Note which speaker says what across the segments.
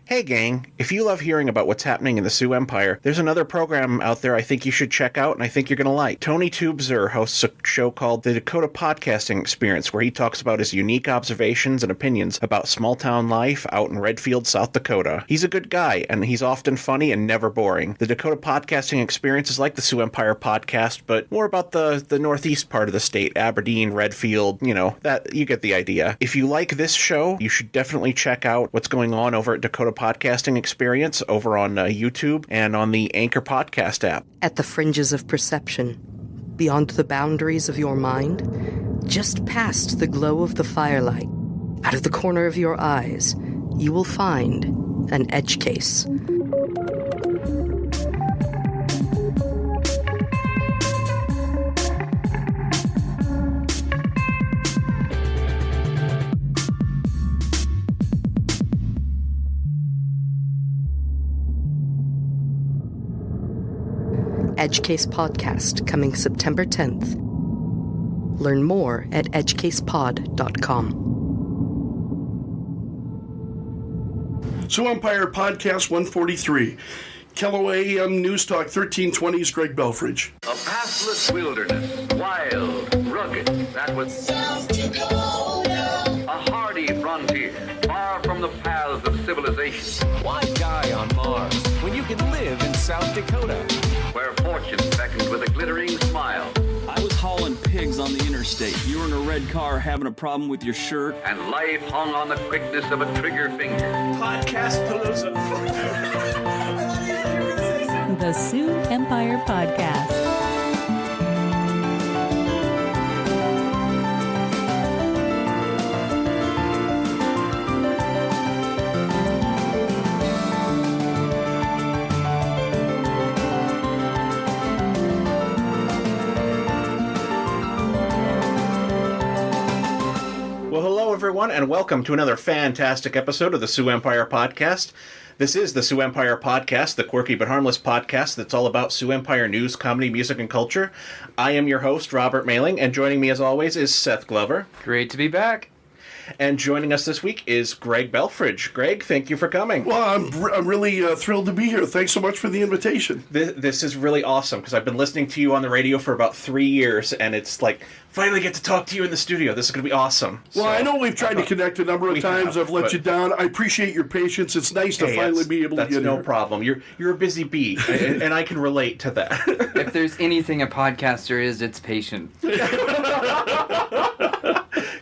Speaker 1: Hey gang, if you love hearing about what's happening in the Sioux Empire, there's another program out there I think you should check out and I think you're going to like. Tony Tubzer hosts a show called The Dakota Podcasting Experience, where he talks about his unique observations and opinions about small-town life out in Redfield, South Dakota. He's a good guy, and he's often funny and never boring. The Dakota Podcasting Experience is like the Sioux Empire Podcast, but more about the northeast part of the state, Aberdeen, Redfield, that you get the idea. If you like this show, you should definitely check out what's going on over at Dakota Podcasting Experience over on YouTube and on the Anchor Podcast app.
Speaker 2: At the fringes of perception, beyond the boundaries of your mind, just past the glow of the firelight, out of the corner of your eyes, you will find an edge case. Edgecase Podcast, coming September 10th. Learn more at edgecasepod.com.
Speaker 3: Sioux Empire Podcast 143. KELO AM Newstalk 1320’s Greg Belfrage.
Speaker 4: A pathless wilderness, wild, rugged, that was
Speaker 5: South Dakota.
Speaker 4: a hardy frontier, far from the paths of civilization,
Speaker 6: Why die on Mars when you can live in South Dakota?
Speaker 4: where fortune beckoned with a glittering smile,
Speaker 7: I was hauling pigs on the interstate. You were in a red car having a problem with your shirt.
Speaker 4: and life hung on the quickness of a trigger finger.
Speaker 8: The Sioux Empire Podcast.
Speaker 1: Well, hello everyone, and welcome to another fantastic episode of the Sioux Empire Podcast. This is the Sioux Empire Podcast, the quirky but harmless podcast that's all about Sioux Empire news, comedy, music, and culture. I am your host, Robert Mehling, and joining me as always is Seth Glover.
Speaker 9: Great to be back.
Speaker 1: And joining us this week is Greg Belfrage. Greg, thank you for coming.
Speaker 3: Well, I'm really thrilled to be here. Thanks so much for the invitation.
Speaker 1: This is really awesome, because I've been listening to you on the radio for about 3 years, and it's like, finally get to talk to you in the studio. This is going to be awesome.
Speaker 3: Well,
Speaker 1: So,
Speaker 3: I know we've tried to connect a number of times. I've let you down. I appreciate your patience. It's nice to finally be able to get
Speaker 1: That's no
Speaker 3: here.
Speaker 1: problem. You're a busy bee, and I can relate to that.
Speaker 9: If there's anything a podcaster is, it's patient.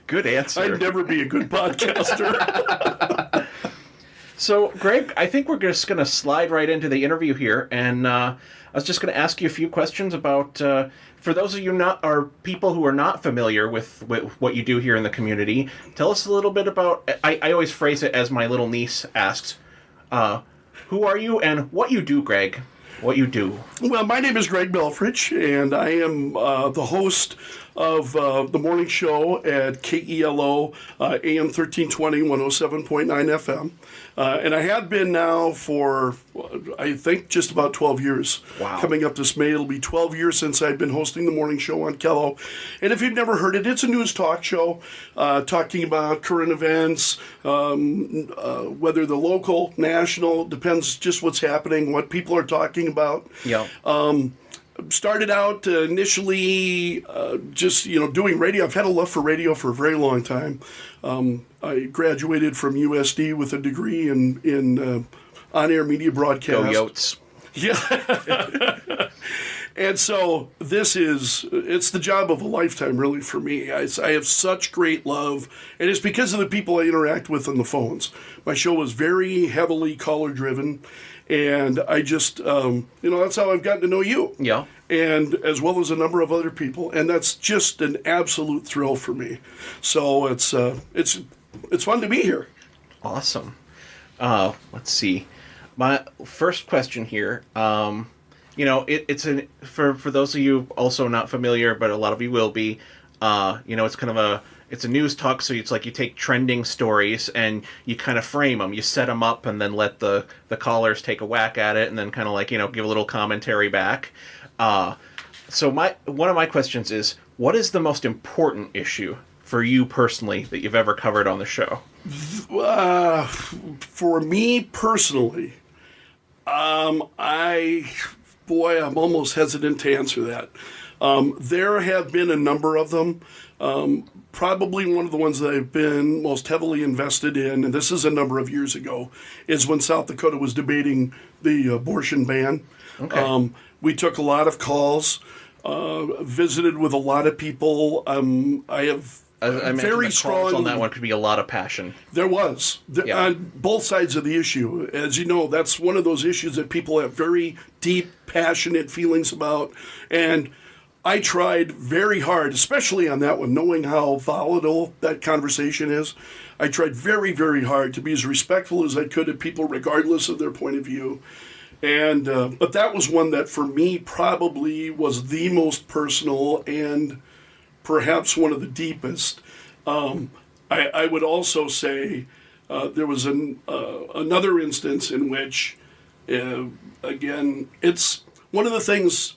Speaker 1: Good answer.
Speaker 3: I'd never be a good podcaster.
Speaker 1: So, Greg, I think we're just going to slide right into the interview here, and I was just going to ask you a few questions about, for those of you people who are not familiar with what you do here in the community, tell us a little bit about, I always phrase it as my little niece asks, who are you and what you do, Greg? What you do.
Speaker 3: Well, my name is Greg Belfrage, and I am the host of the morning show at KELO AM 1320, 107.9 FM. And I have been now for, I think, just about 12 years.
Speaker 1: Wow.
Speaker 3: Coming up this May, it'll be 12 years since I've been hosting the morning show on KELO. And if you've never heard it, it's a news talk show talking about current events, whether the local, national, depends just what's happening, what people are talking about.
Speaker 1: Yeah.
Speaker 3: Started out initially just doing radio. I've had a love for radio for a very long time. I graduated from USD with a degree in on-air media broadcast.
Speaker 1: Go Yotes.
Speaker 3: Yeah. And so it's the job of a lifetime, really, for me. I have such great love, and it's because of the people I interact with on the phones. My show is very heavily caller-driven, and I just, that's how I've gotten to know you.
Speaker 1: Yeah.
Speaker 3: And as well as a number of other people, and that's just an absolute thrill for me. So it's fun to be here.
Speaker 1: Awesome. Let's see. My first question here. For those of you also not familiar, but a lot of you will be. It's kind of it's a news talk, so it's like you take trending stories and you kind of frame them. You set them up and then let the callers take a whack at it, and then kind of give a little commentary back. So one of my questions is, what is the most important issue for you personally that you've ever covered on the show?
Speaker 3: For me personally, I'm almost hesitant to answer that. There have been a number of them. Probably one of the ones that I've been most heavily invested in, and this is a number of years ago, is when South Dakota was debating the abortion ban.
Speaker 1: Okay.
Speaker 3: We took a lot of calls, visited with a lot of people. I have
Speaker 1: I imagine
Speaker 3: very
Speaker 1: the
Speaker 3: strong
Speaker 1: calls on that one could be a lot of passion.
Speaker 3: There was. On both sides of the issue. As you know, that's one of those issues that people have very deep, passionate feelings about. And I tried very hard, especially on that one, knowing how volatile that conversation is. I tried very, very hard to be as respectful as I could of people, regardless of their point of view. And but that was one that, for me, probably was the most personal and perhaps one of the deepest. I would also say there was another instance in which, again, it's one of the things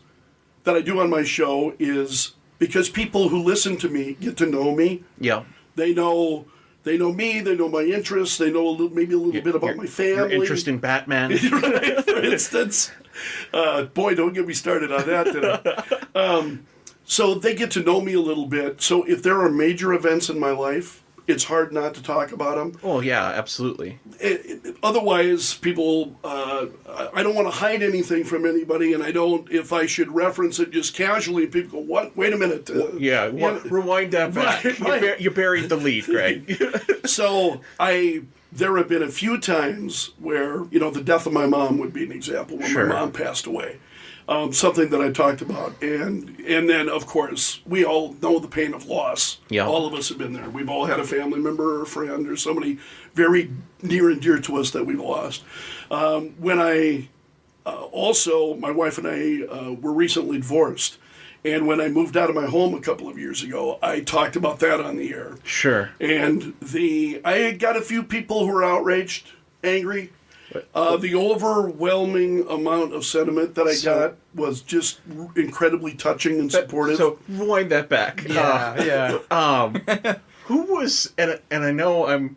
Speaker 3: that I do on my show is because people who listen to me get to know me.
Speaker 1: Yeah.
Speaker 3: They know me, they know my interests, they know maybe a little bit about my family.
Speaker 1: Your interest in Batman.
Speaker 3: Right, for instance. Boy, don't get me started on that today. So they get to know me a little bit. So if there are major events in my life, it's hard not to talk about them.
Speaker 1: Oh, yeah, absolutely.
Speaker 3: Otherwise, people, I don't want to hide anything from anybody, and I don't, if I should reference it just casually, people go, what? Wait a minute.
Speaker 1: Rewind that back.
Speaker 3: Right.
Speaker 1: You buried the lead, Greg.
Speaker 3: So there have been a few times where, the death of my mom would be an example, when
Speaker 1: Sure.
Speaker 3: my mom passed away. Something that I talked about. And then, of course, we all know the pain of loss.
Speaker 1: Yeah.
Speaker 3: All of us have been there. We've all had a family member or friend or somebody very near and dear to us that we've lost. When I also, my wife and I were recently divorced. And when I moved out of my home a couple of years ago, I talked about that on the air.
Speaker 1: Sure.
Speaker 3: And I got a few people who were outraged, angry. The overwhelming amount of sentiment that I got was just incredibly touching and supportive.
Speaker 1: So rewind that back.
Speaker 9: Yeah.
Speaker 1: Who was and I know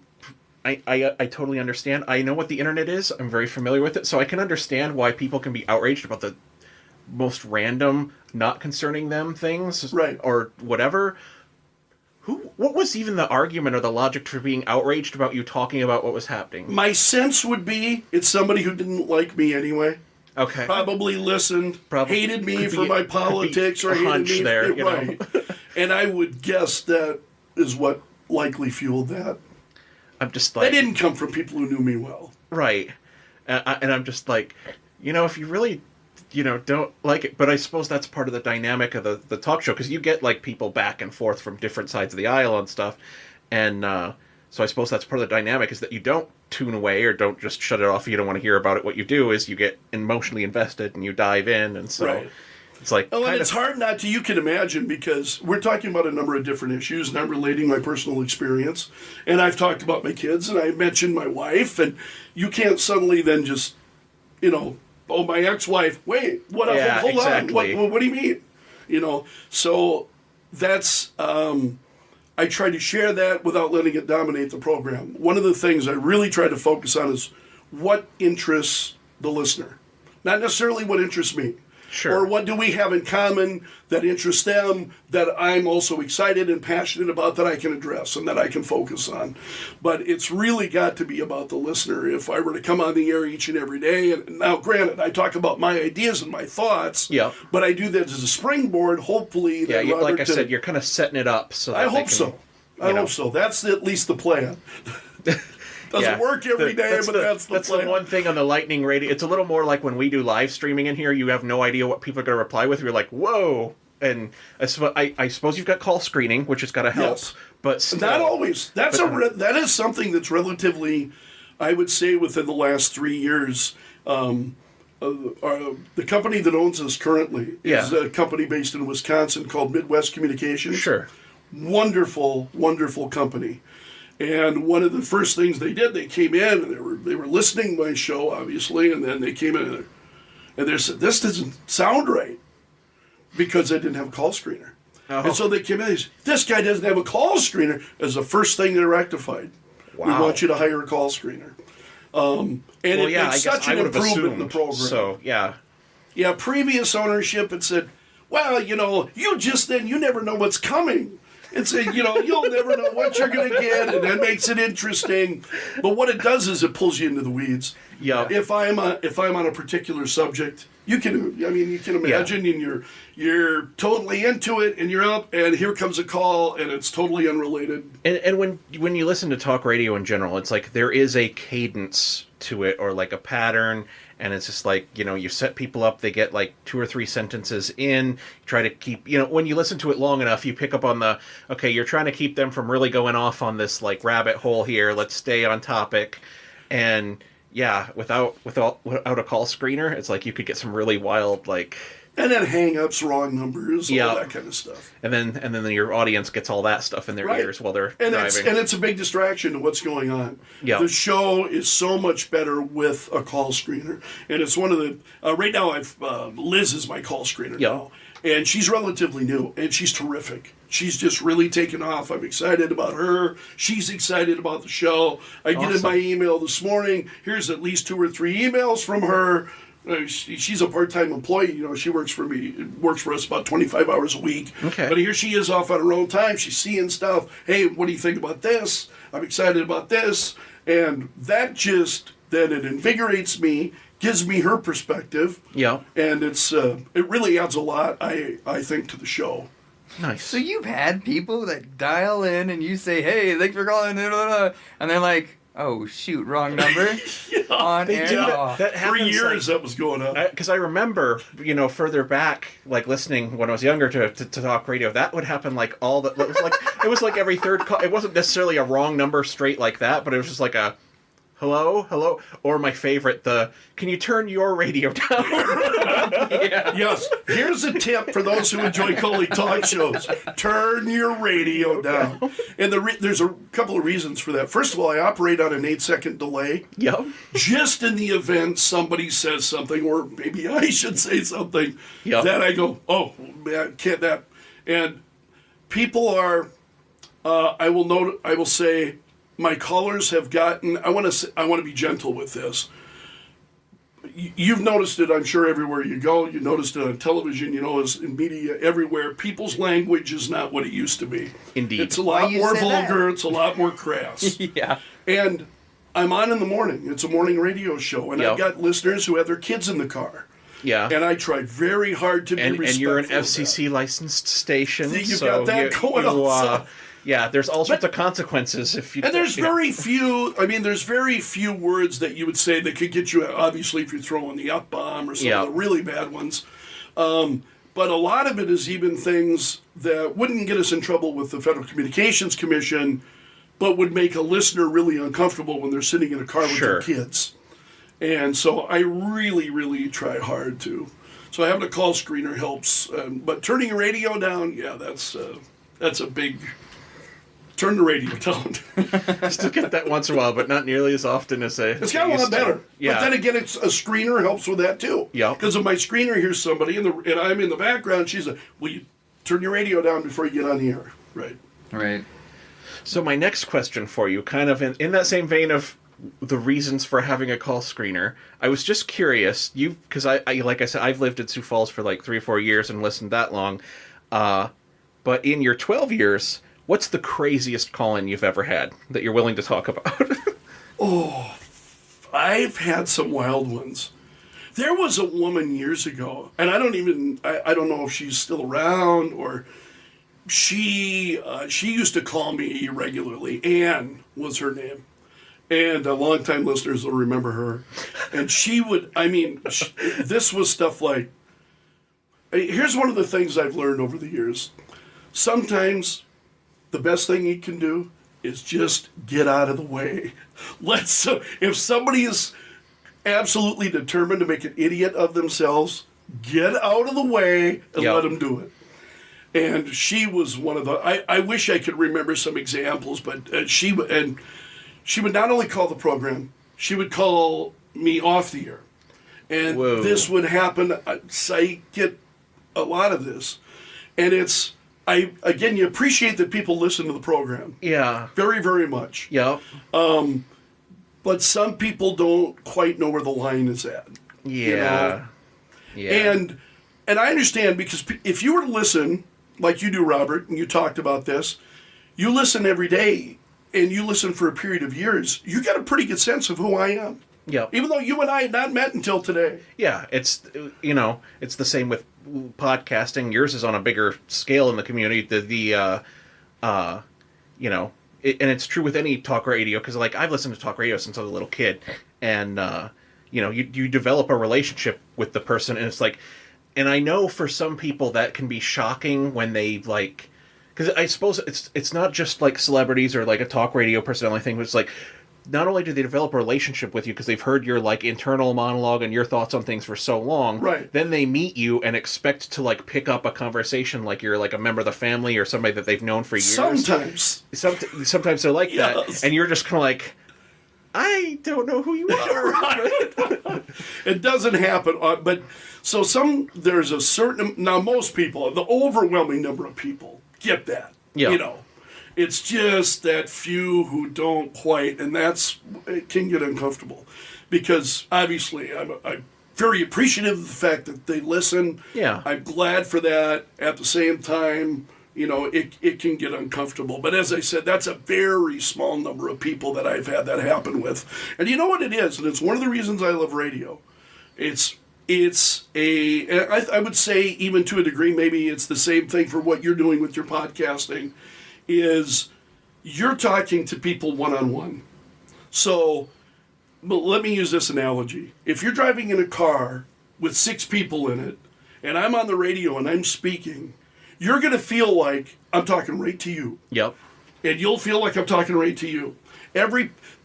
Speaker 1: I totally understand. I know what the internet is. I'm very familiar with it, so I can understand why people can be outraged about the most random, not concerning them things,
Speaker 3: right,
Speaker 1: or whatever. What was even the argument or the logic for being outraged about you talking about what was happening?
Speaker 3: My sense would be it's somebody who didn't like me anyway.
Speaker 1: Okay.
Speaker 3: Probably listened, hated me for my politics, or hated me.
Speaker 1: There,
Speaker 3: right. And I would guess that is what likely fueled that.
Speaker 1: I'm just like...
Speaker 3: That didn't come from people who knew me well.
Speaker 1: Right. And I'm just like, if you really... don't like it, but I suppose that's part of the dynamic of the talk show, because you get people back and forth from different sides of the aisle and stuff, and so I suppose that's part of the dynamic, is that you don't tune away or don't just shut it off if you don't want to hear about it. What you do is you get emotionally invested and you dive in, and so
Speaker 3: right.
Speaker 1: It's like...
Speaker 3: Oh, and it's hard not to, you can imagine, because we're talking about a number of different issues, and I'm relating my personal experience, and I've talked about my kids, and I mentioned my wife, and you can't suddenly then just, oh, my ex-wife, wait, what?
Speaker 1: Yeah,
Speaker 3: hold
Speaker 1: exactly.
Speaker 3: on, what do you mean? So that's, I try to share that without letting it dominate the program. One of the things I really try to focus on is what interests the listener, not necessarily what interests me.
Speaker 1: Sure.
Speaker 3: Or what do we have in common that interests them, that I'm also excited and passionate about, that I can address and that I can focus on. But it's really got to be about the listener. If I were to come on the air each and every day, and now granted, I talk about my ideas and my thoughts, but I do that as a springboard, hopefully.
Speaker 1: Yeah, like I said, you're kind of setting it up. So that
Speaker 3: I hope so. I hope so. That's at least the plan. Doesn't work every day, but that's the plan.
Speaker 1: That's the one thing on the Lightning Radio. It's a little more like when we do live streaming in here, you have no idea what people are going to reply with. You're like, whoa. And I suppose you've got call screening, which has got to help.
Speaker 3: Yes.
Speaker 1: But still,
Speaker 3: not always. That is something that's relatively, I would say, within the last 3 years. The company that owns us currently is a company based in Wisconsin called Midwest Communications.
Speaker 1: Sure. Wonderful,
Speaker 3: wonderful company. And one of the first things they did, they came in and they were listening to my show, obviously, and then they came in and they said, this doesn't sound right, because I didn't have a call screener. And so they came in and said, this guy doesn't have a call screener. As the first thing they rectified. Wow. We want you to hire a call screener. And it makes such an improvement in the program.
Speaker 1: So, yeah.
Speaker 3: Yeah, previous ownership had said, well, you never know what's coming. It's you'll never know what you're going to get, and that makes it interesting. But what it does is it pulls you into the weeds.
Speaker 1: Yeah.
Speaker 3: If I'm on a particular subject, you can imagine, and you're totally into it, and you're up, and here comes a call, and it's totally unrelated.
Speaker 1: And when you listen to talk radio in general, it's like there is a cadence to it, or like a pattern. And it's just like, you set people up, they get like 2 or 3 sentences in, you try to keep, when you listen to it long enough, you pick up on you're trying to keep them from really going off on this like rabbit hole here, let's stay on topic. And yeah, without a call screener, it's like you could get some really wild, like...
Speaker 3: And then hang-ups, wrong numbers, all that kind of stuff.
Speaker 1: And then your audience gets all that stuff in their ears while they're driving.
Speaker 3: And it's a big distraction to what's going on.
Speaker 1: Yeah.
Speaker 3: The show is so much better with a call screener. And it's one of the... right now, Liz is my call screener now. And she's relatively new, and she's terrific. She's just really taken off. I'm excited about her. She's excited about the show. I get in my email this morning. Here's at least 2 or 3 emails from her. She's a part-time employee. She works for us about 25 hours a week.
Speaker 1: Okay.
Speaker 3: But here she is off on her own time. She's seeing stuff. Hey, what do you think about this? I'm excited about this. And that then it invigorates me, gives me her perspective.
Speaker 1: Yeah.
Speaker 3: And it really adds a lot, I think, to the show.
Speaker 1: Nice.
Speaker 9: So you've had people that dial in and you say, hey, thanks for calling, and they're like, oh, shoot, wrong number. On
Speaker 1: they
Speaker 9: air.
Speaker 1: do that
Speaker 3: For years that was going on.
Speaker 1: Because I remember, further back, like listening when I was younger to talk radio, that would happen like it was like every third call. It wasn't necessarily a wrong number straight like that, but it was just like a hello, or my favorite, can you turn your radio down?
Speaker 3: Yeah. Yes. Here's a tip for those who enjoy calling talk shows. Turn your radio down. And there's a couple of reasons for that. First of all, I operate on an 8-second delay.
Speaker 1: Yep.
Speaker 3: Just in the event somebody says something, or maybe I should say something, that I go, oh, man, can't that. And people are, I will say, my callers have gotten, I want to be gentle with this. You've noticed it, I'm sure, everywhere you go. You noticed it on television, in media, everywhere. People's language is not what it used to be.
Speaker 1: Indeed.
Speaker 3: It's a lot more vulgar. It's a lot more crass.
Speaker 1: Yeah.
Speaker 3: And I'm on in the morning. It's a morning radio show. And I've got listeners who have their kids in the car.
Speaker 1: Yeah.
Speaker 3: And I tried very hard to be respectful.
Speaker 1: And you're an FCC licensed station.
Speaker 3: You've got that going on.
Speaker 1: Yeah, there's all sorts of consequences if you.
Speaker 3: And there's very few. There's very few words that you would say that could get you. Obviously, if you're throwing the F bomb or some of the really bad ones, but a lot of it is even things that wouldn't get us in trouble with the Federal Communications Commission, but would make a listener really uncomfortable when they're sitting in a car with their kids. And so I really, really try hard to. So having a call screener helps, but turning your radio down, that's a big. Turn the radio down.
Speaker 1: Still get that once in a while, but not nearly as often as
Speaker 3: It's got a lot better.
Speaker 1: Yeah.
Speaker 3: But then again, it's a screener helps with that too.
Speaker 1: Yeah.
Speaker 3: Because if my screener hears somebody and I'm in the background, she's like, "Will you turn your radio down before you get on the air?" Right.
Speaker 9: Right.
Speaker 1: So my next question for you, kind of in that same vein of the reasons for having a call screener, I was just curious. Because I like I said, I've lived in Sioux Falls for like 3 or 4 years and listened that long. But in your 12 years. What's the craziest call-in you've ever had that you're willing to talk about?
Speaker 3: Oh, I've had some wild ones. There was a woman years ago, and I don't know if she's still around, or she used to call me regularly. Ann was her name. And longtime listeners will remember her. And she would, this was stuff like, here's one of the things I've learned over the years. Sometimes the best thing you can do is just get out of the way. If somebody is absolutely determined to make an idiot of themselves, get out of the way and let them do it. And she was one of the. I wish I could remember some examples, but she would not only call the program, she would call me off the air, and this would happen. I get a lot of this, and it's. you appreciate that people listen to the program.
Speaker 1: Yeah.
Speaker 3: Very, very much.
Speaker 1: Yep.
Speaker 3: But some people don't quite know where the line is at.
Speaker 1: Yeah.
Speaker 3: You know?
Speaker 1: Yeah.
Speaker 3: And I understand, because if you were to listen, like you do, Robert, and you talked about this, you listen every day, and you listen for a period of years, you get a pretty good sense of who I am.
Speaker 1: Yeah.
Speaker 3: Even though you and I had not met until today.
Speaker 1: Yeah, it's the same with podcasting. Yours is on a bigger scale in the community. And it's true with any talk radio, because like I've listened to talk radio since I was a little kid, and you develop a relationship with the person, and it's like, and I know for some people that can be shocking when they like, because I suppose it's not just like celebrities or like a talk radio personality thing, but it's like, not only do they develop a relationship with you because they've heard your like internal monologue and your thoughts on things for so long,
Speaker 3: right?
Speaker 1: Then they meet you and expect to like pick up a conversation like you're like a member of the family or somebody that they've known for years.
Speaker 3: Sometimes
Speaker 1: they're like that, and you're just kind of like, I don't know who you are.
Speaker 3: Right. It doesn't happen, but so there's a certain, now most people, the overwhelming number of people get that.
Speaker 1: Yeah.
Speaker 3: You know, it's just that few who don't quite, and it can get uncomfortable, because obviously I'm very appreciative of the fact that they listen.
Speaker 1: Yeah.
Speaker 3: I'm glad for that. At the same time, it can get uncomfortable. But as I said, that's a very small number of people that I've had that happen with. And you know what it is? And it's one of the reasons I love radio. I would say, even to a degree, maybe it's the same thing for what you're doing with your podcasting, is you're talking to people one-on-one. So, but let me use this analogy. If you're driving in a car with 6 people in it, and I'm on the radio and I'm speaking, you're going to feel like I'm talking right to you.
Speaker 1: Yep.
Speaker 3: And you'll feel like I'm talking right to you.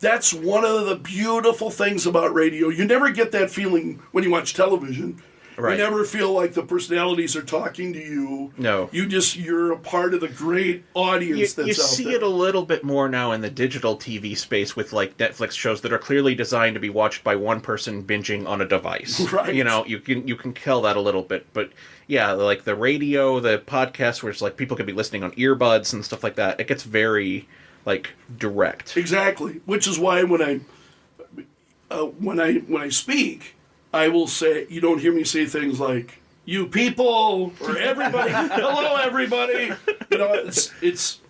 Speaker 3: That's one of the beautiful things about radio. You never get that feeling when you watch television. Right. You never feel like the personalities are talking to you.
Speaker 1: No.
Speaker 3: You're a part of the great audience that's out there. You
Speaker 1: see it a little bit more now in the digital TV space with like Netflix shows that are clearly designed to be watched by one person binging on a device.
Speaker 3: Right.
Speaker 1: You can tell that a little bit, but yeah, like the radio, the podcast, where it's like people could be listening on earbuds and stuff like that. It gets very like direct.
Speaker 3: Exactly, which is why when I speak, I will say, you don't hear me say things like, you people, or everybody, hello everybody. It's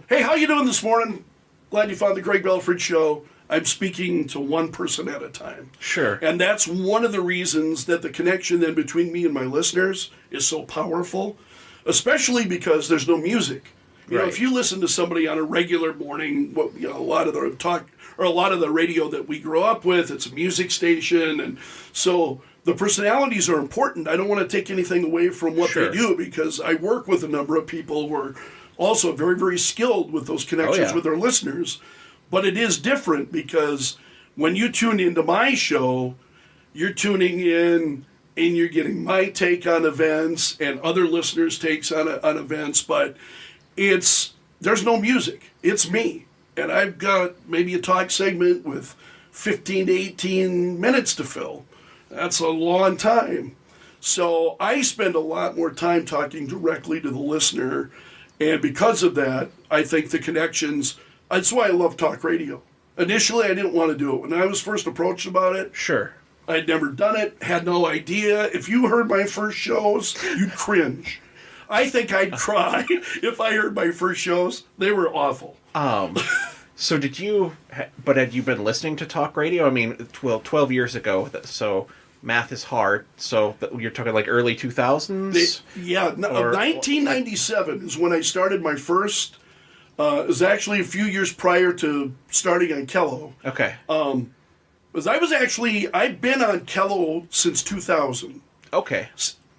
Speaker 3: hey, how you doing this morning? Glad you found the Greg Belfrage show. I'm speaking to one person at a time.
Speaker 1: Sure.
Speaker 3: And that's one of the reasons that the connection then between me and my listeners is so powerful, especially because there's no music. You know, if you listen to somebody on a regular morning, a lot of the talk or a lot of the radio that we grow up with, it's a music station, and so the personalities are important. I don't want to take anything away from what they do, because I work with a number of people who are also very, very skilled with those connections with their listeners. But it is different, because when you tune into my show, you're tuning in and you're getting my take on events and other listeners' takes on events, but there's no music. It's me. And I've got maybe a talk segment with 15 to 18 minutes to fill. That's a long time. So I spend a lot more time talking directly to the listener. And because of that, I think the connections, that's why I love talk radio. Initially, I didn't want to do it. When I was first approached about it, I'd never done it, had no idea. If you heard my first shows, you'd cringe. I think I'd cry if I heard my first shows. They were awful.
Speaker 1: So had you been listening to talk radio? I mean, 12 years ago, so math is hard. So you're talking like early 2000s?
Speaker 3: 1997 is when I started my first. It was actually a few years prior to starting on KELO.
Speaker 1: Okay.
Speaker 3: Because I've been on KELO since 2000.
Speaker 1: Okay.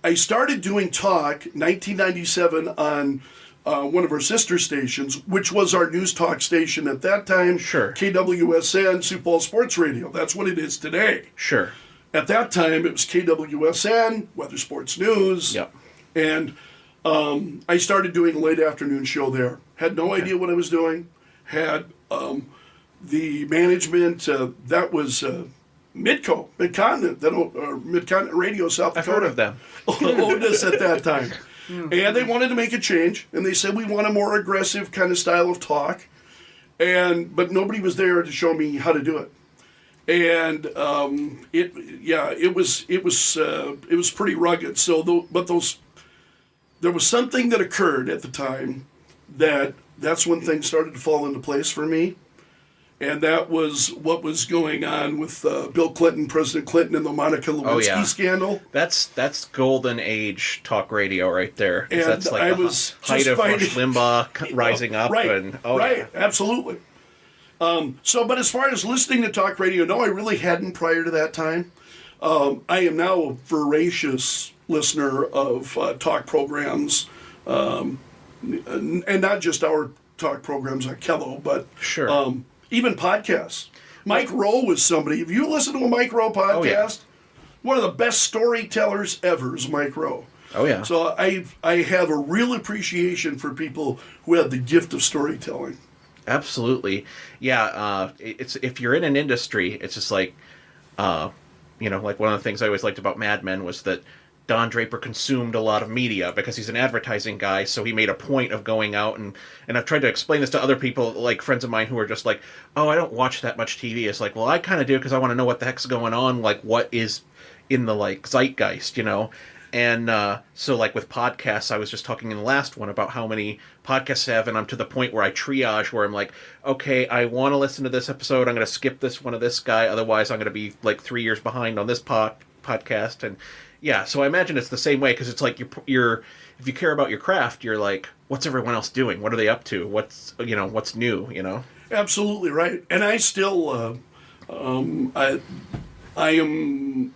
Speaker 3: I started doing talk 1997 on one of our sister stations, which was our news talk station at that time.
Speaker 1: Sure.
Speaker 3: KWSN, Sioux Falls Sports Radio. That's what it is today.
Speaker 1: Sure.
Speaker 3: At that time, it was KWSN, Weather Sports News.
Speaker 1: Yep.
Speaker 3: And I started doing a late afternoon show there. Had no idea what I was doing. Had the management, that was Midcontinent Radio, South Dakota.
Speaker 1: I've heard of them.
Speaker 3: Owned us at that time. And they wanted to make a change, and they said, we want a more aggressive kind of style of talk. But nobody was there to show me how to do it. And it was pretty rugged. So, there was something that occurred at the time that's when things started to fall into place for me. And that was what was going on with Bill Clinton, President Clinton, and the Monica Lewinsky scandal.
Speaker 1: That's golden age talk radio right there.
Speaker 3: And
Speaker 1: that's like
Speaker 3: I
Speaker 1: the
Speaker 3: was
Speaker 1: height of Rush Limbaugh rising up.
Speaker 3: Right,
Speaker 1: and
Speaker 3: absolutely. But as far as listening to talk radio, no, I really hadn't prior to that time. I am now a voracious listener of talk programs, and not just our talk programs at KELO, but
Speaker 1: sure.
Speaker 3: Even podcasts. Mike Rowe was somebody. If you listen to a Mike Rowe podcast, one of the best storytellers ever is Mike Rowe.
Speaker 1: Oh, yeah.
Speaker 3: So I have a real appreciation for people who have the gift of storytelling.
Speaker 1: Absolutely. Yeah, it's if you're in an industry, it's just like, like one of the things I always liked about Mad Men was that Don Draper consumed a lot of media because he's an advertising guy, so he made a point of going out and I've tried to explain this to other people, like friends of mine who are just like, oh, I don't watch that much TV. It's like, well, I kind of do because I want to know what the heck's going on, like what is in the like zeitgeist, And so like with podcasts, I was just talking in the last one about how many podcasts I have, and I'm to the point where I triage, where I'm like, okay, I want to listen to this episode, I'm going to skip this one of this guy, otherwise I'm going to be like 3 years behind on this podcast, and yeah, so I imagine it's the same way, because it's like you're if you care about your craft, you're like, what's everyone else doing? What are they up to? What's new?
Speaker 3: Absolutely right. And I still, I am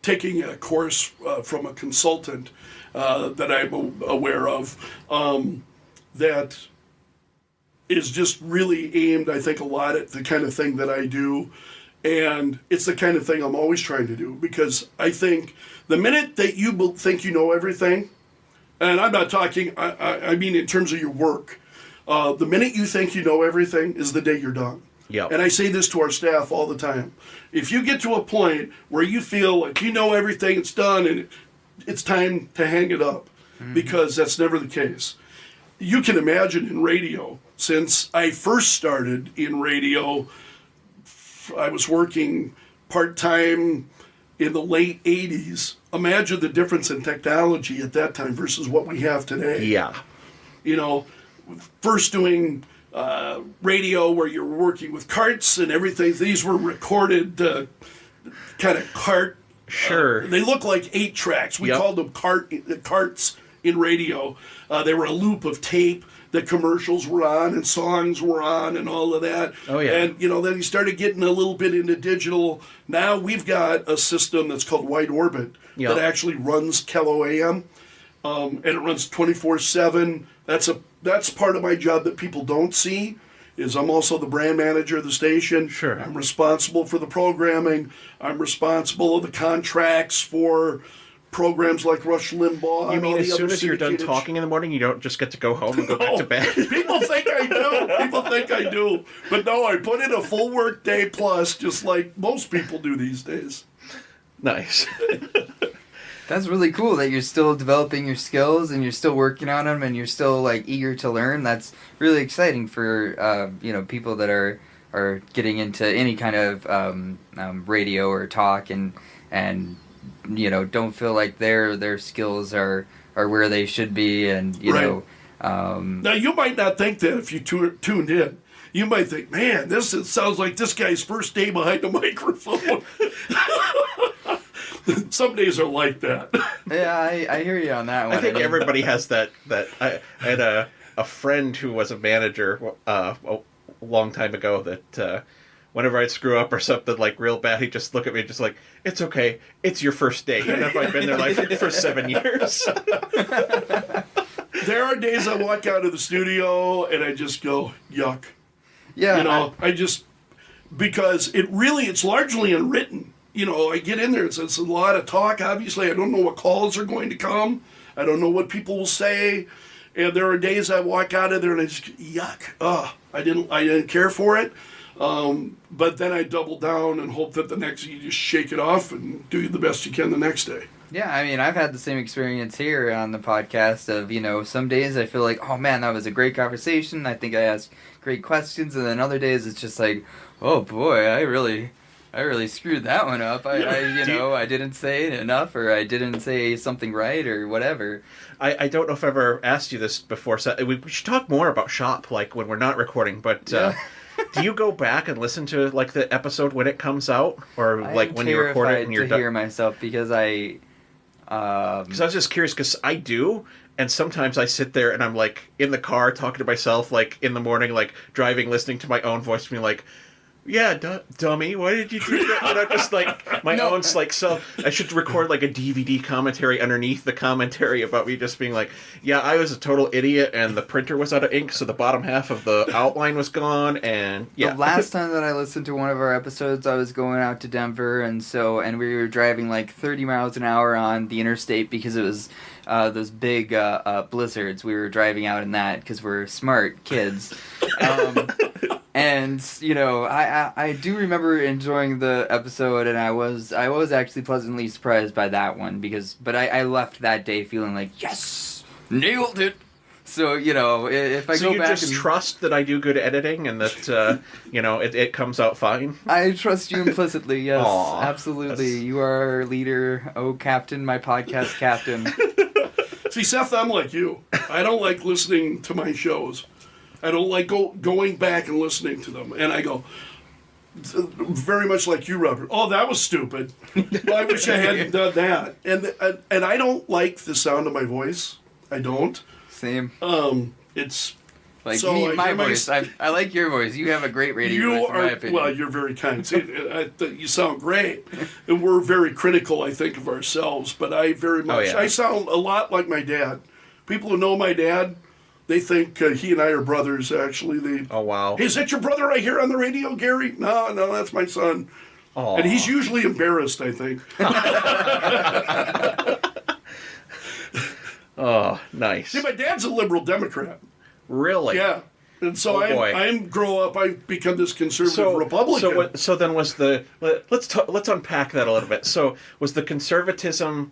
Speaker 3: taking a course from a consultant that I'm aware of that is just really aimed, I think, a lot at the kind of thing that I do. And it's the kind of thing I'm always trying to do, because I think the minute that you think you know everything, and I'm not talking, I mean in terms of your work, the minute you think you know everything is the day you're done.
Speaker 1: Yep.
Speaker 3: And I say this to our staff all the time. If you get to a point where you feel like you know everything, it's done, and it's time to hang it up, because that's never the case. You can imagine in radio, since I first started in radio, I was working part-time in the late 80s. Imagine the difference in technology at that time versus what we have today.
Speaker 1: Yeah.
Speaker 3: First doing radio where you're working with carts and everything. These were recorded kind of cart.
Speaker 1: Sure.
Speaker 3: They look like 8 tracks. We called them carts in radio. They were a loop of tape that commercials were on and songs were on and all of that.
Speaker 1: Oh, yeah.
Speaker 3: And, then you started getting a little bit into digital. Now we've got a system that's called Wide Orbit that actually runs KELO AM. And it runs 24/7. That's part of my job that people don't see, is I'm also the brand manager of the station.
Speaker 1: Sure.
Speaker 3: I'm responsible for the programming. I'm responsible of the contracts for programs like Rush Limbaugh.
Speaker 1: You mean as soon as you're done talking in the morning, you don't just get to go home and go back to bed?
Speaker 3: People think I do. But no, I put in a full work day plus, just like most people do these days.
Speaker 1: Nice.
Speaker 9: That's really cool that you're still developing your skills and you're still working on them and you're still like eager to learn. That's really exciting for people that are getting into any kind of radio or talk and don't feel like their skills are where they should be, and
Speaker 3: now you might not think that if you tuned in. You might think, man, it sounds like this guy's first day behind the microphone. Some days are like that.
Speaker 9: Yeah, I hear you on that one.
Speaker 1: I think everybody has that. I had a friend who was a manager a long time ago that whenever I'd screw up or something like real bad, he'd just look at me just like, it's okay, it's your first day. And if I've been there like for 7 years.
Speaker 3: There are days I walk out of the studio and I just go, yuck.
Speaker 9: Yeah.
Speaker 3: Because it's largely unwritten. I get in there, it's a lot of talk, obviously. I don't know what calls are going to come. I don't know what people will say. And there are days I walk out of there and I just, yuck. I didn't care for it. But then I double down and hope that you just shake it off and do the best you can the next day.
Speaker 9: Yeah, I mean, I've had the same experience here on the podcast of, you know, some days I feel like, oh man, that was a great conversation. I think I asked great questions. And then other days it's just like, oh boy, I really screwed that one up. I didn't say enough, or I didn't say something right, or whatever.
Speaker 1: I don't know if I've ever asked you this before. So we should talk more about Shop, like when we're not recording. But do you go back and listen to like the episode when it comes out, or like when you record it and you're
Speaker 9: to
Speaker 1: done?
Speaker 9: hear myself because
Speaker 1: Because I was just curious, because I do, and sometimes I sit there and I'm like in the car talking to myself, like in the morning, like driving, listening to my own voice, being like, yeah, dummy, why did you do that? And I'm just like, my own, like, so I should record like a DVD commentary underneath the commentary about me just being like, yeah, I was a total idiot, and the printer was out of ink, so the bottom half of the outline was gone, and yeah.
Speaker 9: The last time that I listened to one of our episodes, I was going out to Denver, and we were driving like 30 miles an hour on the interstate because it was those big blizzards. We were driving out in that because we're smart kids. And you know, I do remember enjoying the episode, and I was actually pleasantly surprised by that one but I left that day feeling like, yes, nailed it. So you know, if I go back,
Speaker 1: just trust that I do good editing and that you know it comes out fine.
Speaker 9: I trust you implicitly. Yes,
Speaker 1: Aww,
Speaker 9: absolutely. You are our leader, oh captain, my podcast captain.
Speaker 3: See, Seth, I'm like you. I don't like listening to my shows. I don't like going back and listening to them. And I go, very much like you, Robert. Oh, that was stupid. I wish I hadn't done that. And I don't like the sound of my voice. I don't.
Speaker 9: Same.
Speaker 3: It's
Speaker 9: like so me, my voice. I like your voice. You have a great radio voice, in my opinion.
Speaker 3: Well, you're very kind. See, you sound great. And we're very critical, I think, of ourselves. But I very much, I sound a lot like my dad. People who know my dad, they think he and I are brothers, actually.
Speaker 1: Oh, wow.
Speaker 3: Hey, is that your brother I hear on the radio, Gary? No, that's my son.
Speaker 1: Aww.
Speaker 3: And he's usually embarrassed, I think.
Speaker 1: Oh, nice.
Speaker 3: See, my dad's a liberal Democrat.
Speaker 1: Really?
Speaker 3: Yeah. And so I become this conservative Republican.
Speaker 1: So then was let's unpack that a little bit. So was the conservatism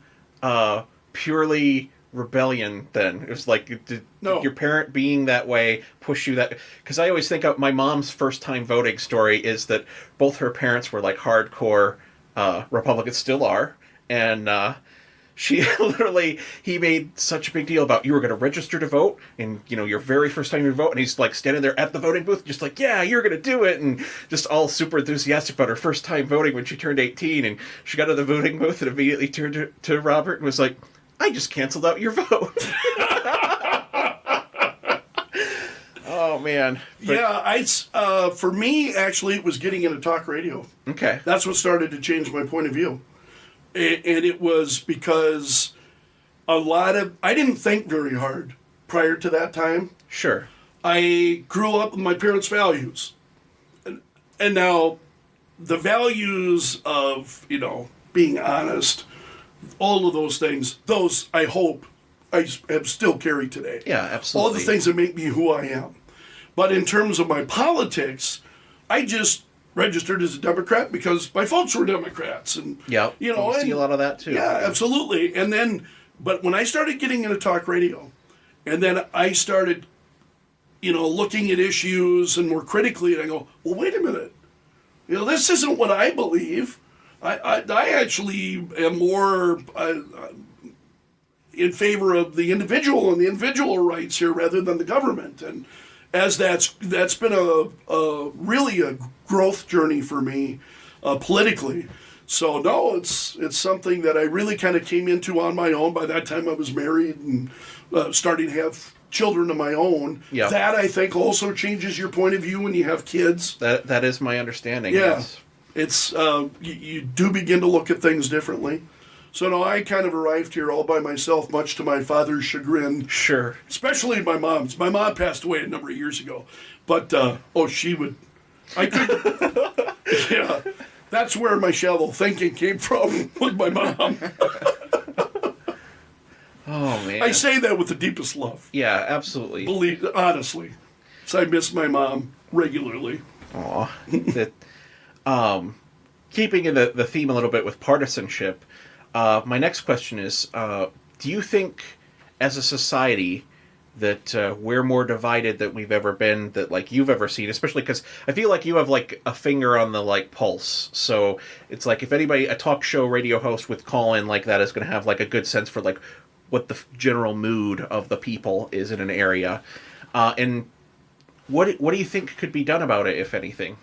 Speaker 1: purely rebellion then? It was like, did your parent being that way push you that? Because I always think of my mom's first time voting story is that both her parents were like hardcore Republicans, still are, and he made such a big deal about you were going to register to vote, and you know your very first time you vote, and he's like standing there at the voting booth just like, yeah, you're going to do it, and just all super enthusiastic about her first time voting when she turned 18, and she got to the voting booth and immediately turned to Robert and was like, I just canceled out your vote. Oh, man.
Speaker 3: For me, actually, it was getting into talk radio.
Speaker 1: Okay.
Speaker 3: That's what started to change my point of view. And it was because I didn't think very hard prior to that time.
Speaker 1: Sure.
Speaker 3: I grew up with my parents' values. And now the values of, you know, being honest, all of those things, those I hope I have still carried today.
Speaker 1: Yeah, absolutely.
Speaker 3: All the things that make me who I am. But in terms of my politics, I just registered as a Democrat because my folks were Democrats. And
Speaker 1: yeah,
Speaker 3: you know,
Speaker 1: see a lot of that too.
Speaker 3: Yeah, absolutely. And then, but when I started getting into talk radio, and then I started, you know, looking at issues and more critically, and I go, well, wait a minute. You know, this isn't what I believe. I actually am more in favor of the individual and the individual rights here rather than the government. And as that's been really a growth journey for me politically. So no, it's something that I really kind of came into on my own. By that time I was married and starting to have children of my own.
Speaker 1: Yep.
Speaker 3: That I think also changes your point of view when you have kids.
Speaker 1: That is my understanding.
Speaker 3: Yeah.
Speaker 1: Yes.
Speaker 3: It's you do begin to look at things differently. So no, I kind of arrived here all by myself, much to my father's chagrin.
Speaker 1: Sure.
Speaker 3: Especially my mom's. My mom passed away a number of years ago. But, she would... I could... Yeah. That's where my shallow thinking came from with my mom.
Speaker 1: Oh, man.
Speaker 3: I say that with the deepest love.
Speaker 1: Yeah, absolutely.
Speaker 3: Honestly. So I miss my mom regularly.
Speaker 1: Aw. Keeping in the theme a little bit with partisanship, My next question is, do you think, as a society, that we're more divided than we've ever been, that like you've ever seen, especially because I feel like you have like a finger on the like pulse. So it's like if anybody, a talk show radio host with call in like that is going to have like a good sense for like what the general mood of the people is in an area. And what do you think could be done about it, if anything?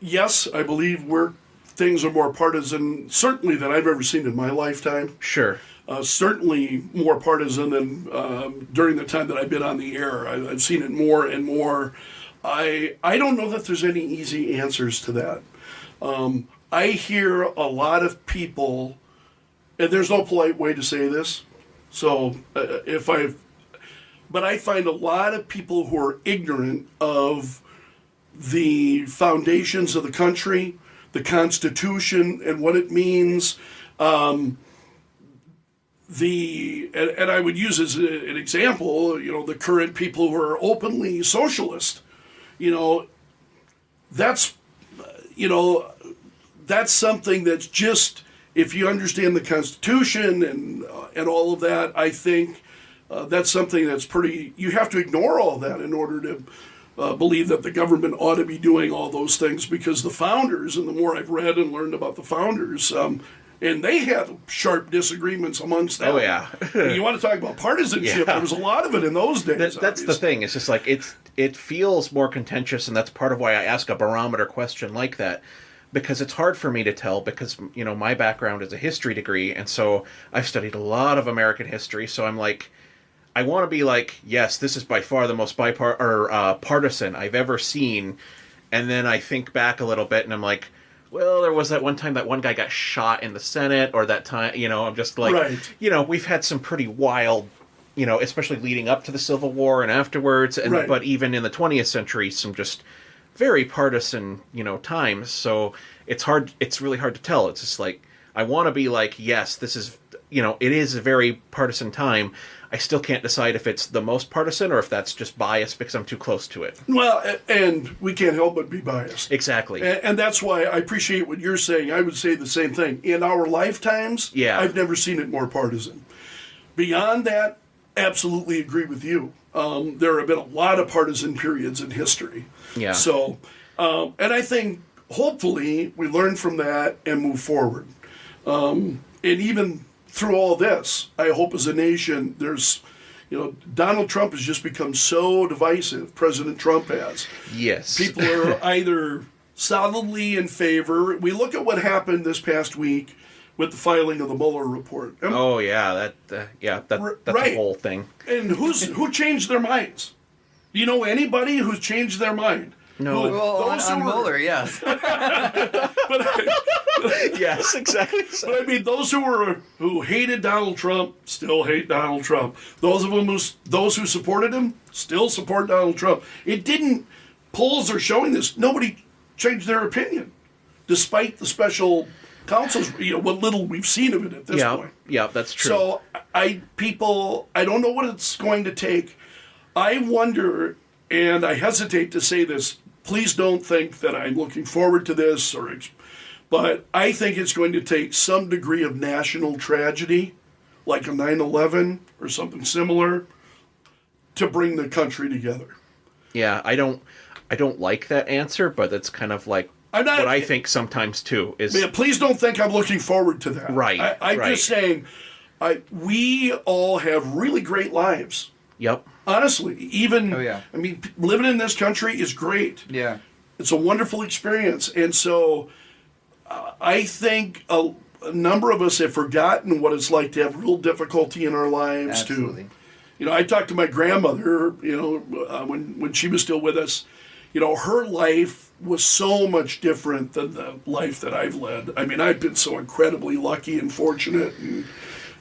Speaker 3: Yes, I believe things are more partisan, certainly than I've ever seen in my lifetime.
Speaker 1: Sure.
Speaker 3: Certainly more partisan than during the time that I've been on the air. I've seen it more and more. I don't know that there's any easy answers to that. I hear a lot of people, and there's no polite way to say this, so but I find a lot of people who are ignorant of the foundations of the country, the Constitution, and what it means. And I would use as an example, the current people who are openly socialist. That's something that's just, if you understand the Constitution and all of that, I think that's something that's you have to ignore all that in order to believe that the government ought to be doing all those things, because the founders, and the more I've read and learned about the founders, and they had sharp disagreements amongst them.
Speaker 1: Oh, yeah.
Speaker 3: You want to talk about partisanship,
Speaker 1: Yeah.
Speaker 3: There was a lot of it in those days.
Speaker 1: That's the thing. It's just like it feels more contentious, and that's part of why I ask a barometer question like that, because it's hard for me to tell, because my background is a history degree, and so I've studied a lot of American history, so I'm like, I want to be like, yes, this is by far the most partisan I've ever seen, and then I think back a little bit, and I'm like, well, there was that one time that one guy got shot in the Senate, or that time, I'm just like,
Speaker 3: right.
Speaker 1: We've had some pretty wild, especially leading up to the Civil War and afterwards, and
Speaker 3: right.
Speaker 1: But even in the 20th century, some just very partisan, times. So it's really hard to tell. It's just like, I want to be like, yes, this is, it is a very partisan time. I still can't decide if it's the most partisan or if that's just biased because I'm too close to it.
Speaker 3: Well, and we can't help but be biased.
Speaker 1: Exactly.
Speaker 3: And that's why I appreciate what you're saying. I would say the same thing. In our lifetimes, I've never seen it more partisan. Beyond that, absolutely agree with you. There have been a lot of partisan periods in history.
Speaker 1: Yeah.
Speaker 3: So, and I think hopefully we learn from that and move forward. And even through all this, I hope as a nation, there's, Donald Trump has just become so divisive. President Trump has.
Speaker 1: Yes.
Speaker 3: People are either solidly in favor. We look at what happened this past week with the filing of the Mueller report.
Speaker 1: Oh yeah, that's
Speaker 3: right.
Speaker 1: a whole thing.
Speaker 3: And who changed their minds? Do you know anybody who's changed their mind?
Speaker 1: No.
Speaker 9: Well, on Mueller, yes.
Speaker 1: Yes, exactly.
Speaker 3: But I mean, those who hated Donald Trump still hate Donald Trump. Those who supported him still support Donald Trump. It didn't. Polls are showing this. Nobody changed their opinion, despite the special counsels. What little we've seen of it at this point.
Speaker 1: Yeah, that's true.
Speaker 3: So I don't know what it's going to take. I wonder, and I hesitate to say this. Please don't think that I'm looking forward to this, but I think it's going to take some degree of national tragedy, like a 9/11 or something similar, to bring the country together.
Speaker 1: Yeah, I don't like that answer, but it's kind of like what I think sometimes too is.
Speaker 3: Man, please don't think I'm looking forward to that.
Speaker 1: Right.
Speaker 3: I'm just saying, we all have really great lives.
Speaker 1: Yep.
Speaker 3: Honestly, even,
Speaker 9: I
Speaker 3: mean, living in this country is great.
Speaker 9: Yeah.
Speaker 3: It's a wonderful experience. And so I think a number of us have forgotten what it's like to have real difficulty in our lives.
Speaker 9: Absolutely.
Speaker 3: I talked to my grandmother, when she was still with us. Her life was so much different than the life that I've led. I mean, I've been so incredibly lucky and fortunate,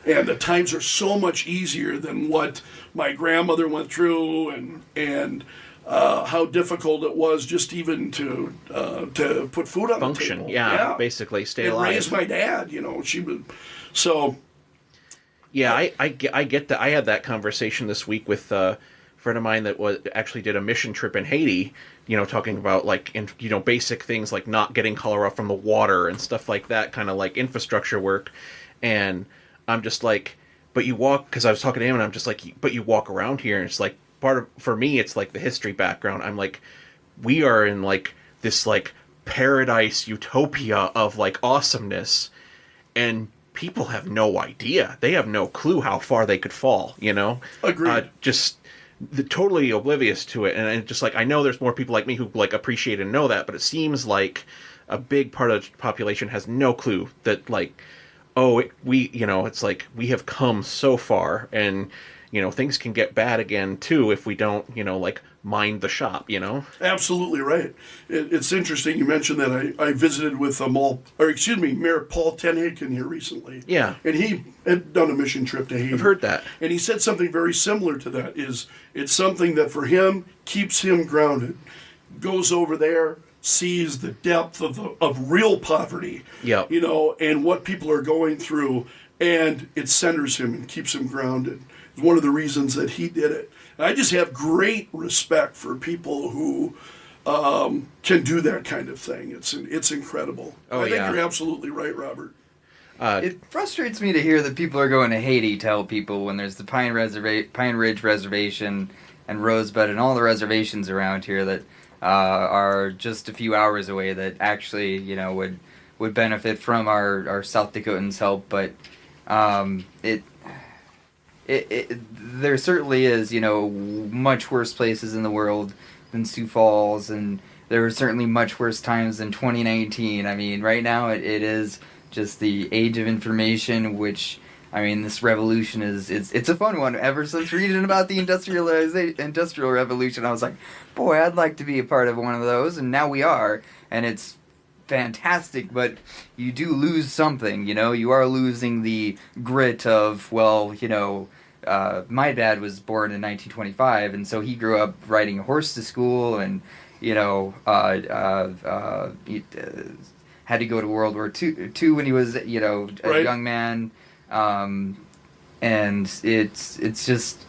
Speaker 3: and the times are so much easier than what my grandmother went through, and how difficult it was just even to put food on
Speaker 1: function.
Speaker 3: the table.
Speaker 1: Yeah, basically stay alive.
Speaker 3: And raise my dad. She would. So.
Speaker 1: Yeah, I get that. I had that conversation this week with friend of mine that actually did a mission trip in Haiti, talking about like, basic things like not getting cholera from the water and stuff like that, kind of like infrastructure work. And I'm just like, but you walk, because I was talking to him and I'm just like, but you walk around here and it's like for me, it's like the history background. I'm like, we are in like this like paradise utopia of like awesomeness, and people have no idea. They have no clue how far they could fall,
Speaker 3: Agreed.
Speaker 1: Totally oblivious to it. And just like, I know there's more people like me who like appreciate and know that, but it seems like a big part of the population has no clue that like, it's like we have come so far, and things can get bad again too if we don't like mind the shop.
Speaker 3: Absolutely right. It's interesting you mentioned that. I visited with Mayor Paul Tenhaken here recently.
Speaker 1: Yeah,
Speaker 3: and he had done a mission trip to Haiti.
Speaker 1: I've heard that,
Speaker 3: and he said something very similar to that. It's something that for him keeps him grounded. Goes over there, sees the depth of real poverty, and what people are going through, and it centers him and keeps him grounded. It's one of the reasons that he did it. And I just have great respect for people who can do that kind of thing. It's incredible. I think you're absolutely right, Robert.
Speaker 9: It frustrates me to hear that people are going to Haiti to help people when there's the Pine Ridge Reservation and Rosebud and all the reservations around here that are just a few hours away that actually, would benefit from our South Dakotans' help. But there certainly is, much worse places in the world than Sioux Falls, and there were certainly much worse times than 2019. I mean, right now it is just the age of information, which, I mean, this revolution it's a fun one. Ever since reading about the Industrial Revolution, I was like, boy, I'd like to be a part of one of those, and now we are, and it's fantastic, but you do lose something, you are losing the grit of, my dad was born in 1925, and so he grew up riding a horse to school, and, he had to go to World War II when he was, a young man. And it's just